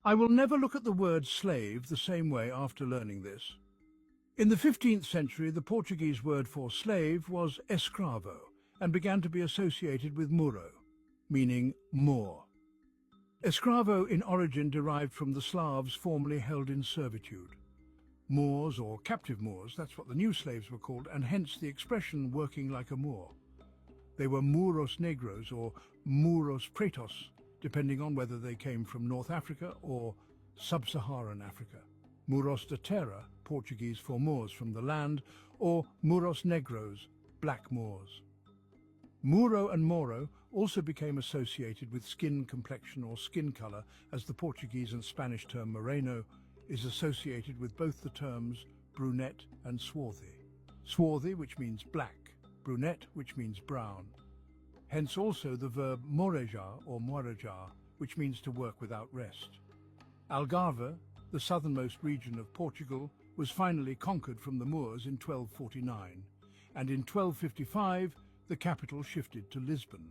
I will never look at the word slave the same way after learning this. In the 15th century, the Portuguese word for slave was escravo and began to be associated with muro, meaning Moor. Escravo in origin derived from the Slavs formerly held in servitude. Moors or captive Moors, that's what the new slaves were called, and hence the expression working like a Moor. They were muros negros or muros pretos, depending on whether they came from North Africa or Sub-Saharan Africa. Muros de terra, Portuguese for Moors from the land, or muros negros, black Moors. Muro and Moro also became associated with skin complexion or skin color, as the Portuguese and Spanish term moreno is associated with both the terms brunette and swarthy. Swarthy, which means black, brunette, which means brown. Hence also the verb morejar or morejar, which means to work without rest. Algarve, the southernmost region of Portugal, was finally conquered from the Moors in 1249, and in 1255 the capital shifted to Lisbon.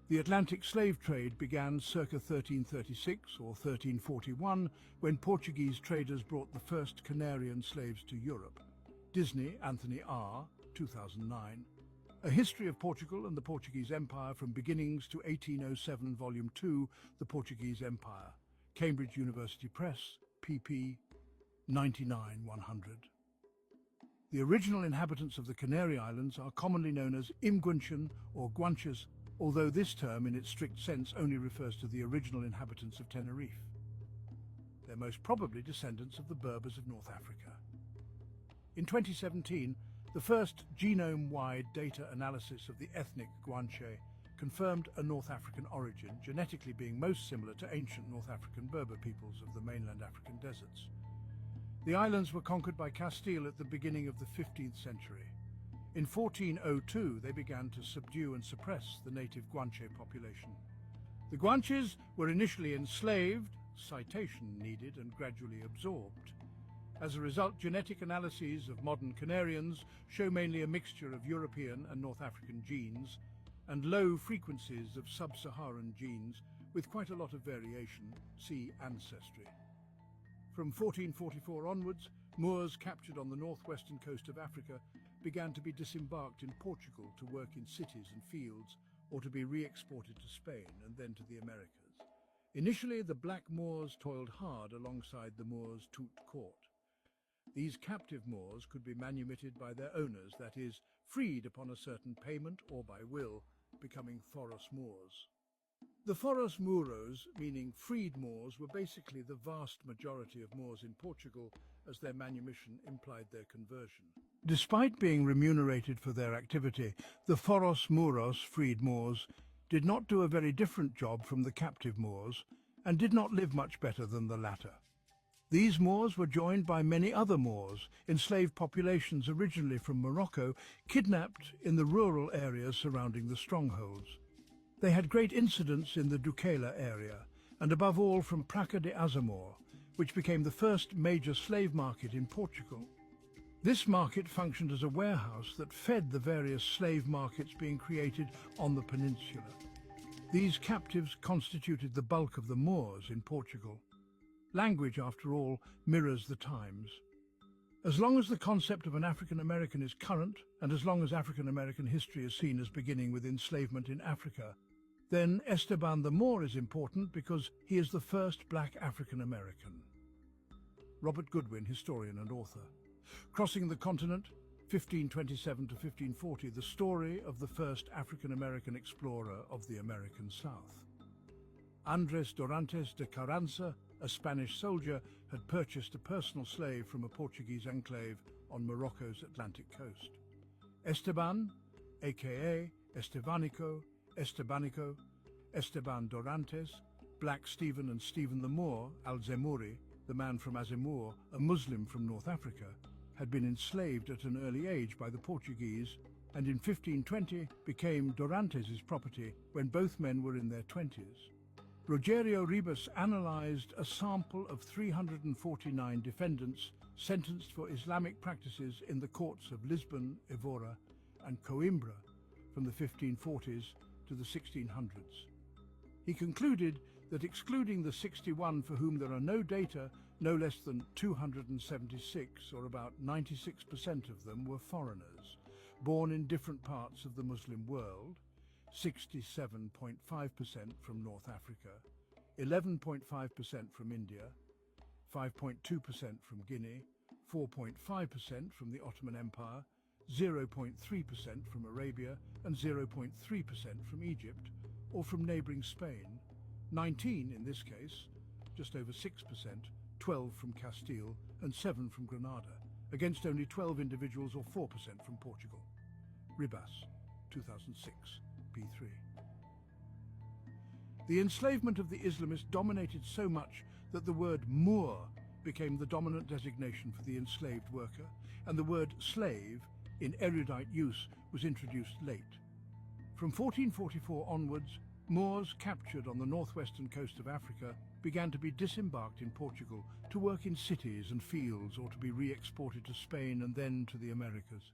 The Atlantic slave trade began circa 1336 or 1341 when Portuguese traders brought the first Canarian slaves to Europe. Disney, Anthony R., 2009. A History of Portugal and the Portuguese Empire from Beginnings to 1807, Volume 2, The Portuguese Empire. Cambridge University Press, pp. 99-100. The original inhabitants of the Canary Islands are commonly known as Imguinchen or Guanches, although this term in its strict sense only refers to the original inhabitants of Tenerife. They're most probably descendants of the Berbers of North Africa. In 2017, the first genome-wide data analysis of the ethnic Guanche confirmed a North African origin, genetically being most similar to ancient North African Berber peoples of the mainland African deserts. The islands were conquered by Castile at the beginning of the 15th century. In 1402, they began to subdue and suppress the native Guanche population. The Guanches were initially enslaved, citation needed, and gradually absorbed. As a result, genetic analyses of modern Canarians show mainly a mixture of European and North African genes and low frequencies of sub-Saharan genes with quite a lot of variation, see ancestry. From 1444 onwards, Moors captured on the northwestern coast of Africa began to be disembarked in Portugal to work in cities and fields or to be re-exported to Spain and then to the Americas. Initially, the black Moors toiled hard alongside the Moors tout court. These captive Moors could be manumitted by their owners, that is, freed upon a certain payment or by will, becoming Foros Moors. The Foros Muros, meaning freed Moors, were basically the vast majority of Moors in Portugal, as their manumission implied their conversion. Despite being remunerated for their activity, the Foros Muros, freed Moors, did not do a very different job from the captive Moors and did not live much better than the latter. These Moors were joined by many other Moors, enslaved populations originally from Morocco, kidnapped in the rural areas surrounding the strongholds. They had great incidence in the Duquela area, and above all from Praça de Azamor, which became the first major slave market in Portugal. This market functioned as a warehouse that fed the various slave markets being created on the peninsula. These captives constituted the bulk of the Moors in Portugal. Language, after all, mirrors the times. As long as the concept of an African American is current, and as long as African American history is seen as beginning with enslavement in Africa, then Esteban the Moor is important because he is the first black African American. Robert Goodwin, historian and author. Crossing the Continent, 1527 to 1540, the story of the first African American explorer of the American South. Andres Dorantes de Carranza, a Spanish soldier, had purchased a personal slave from a Portuguese enclave on Morocco's Atlantic coast. Esteban, aka Estevanico, Esteban Dorantes, Black Stephen and Stephen the Moor, Al-Zemuri, the man from Azemmour, a Muslim from North Africa, had been enslaved at an early age by the Portuguese and in 1520 became Dorantes' property when both men were in their 20s. Rogerio Ribas analyzed a sample of 349 defendants sentenced for Islamic practices in the courts of Lisbon, Evora, and Coimbra from the 1540s to the 1600s. He concluded that excluding the 61 for whom there are no data, no less than 276, or about 96% of them, were foreigners, born in different parts of the Muslim world, 67.5% from North Africa, 11.5% from India, 5.2% from Guinea, 4.5% from the Ottoman Empire, 0.3% from Arabia, and 0.3% from Egypt, or from neighbouring Spain, 19 in this case, just over 6%, 12 from Castile, and 7 from Granada, against only 12 individuals or 4% from Portugal. Ribas, 2006, p3. The enslavement of the Islamists dominated so much that the word Moor became the dominant designation for the enslaved worker, and the word slave, in erudite use, was introduced late. From 1444 onwards, Moors captured on the northwestern coast of Africa began to be disembarked in Portugal to work in cities and fields or to be re-exported to Spain and then to the Americas.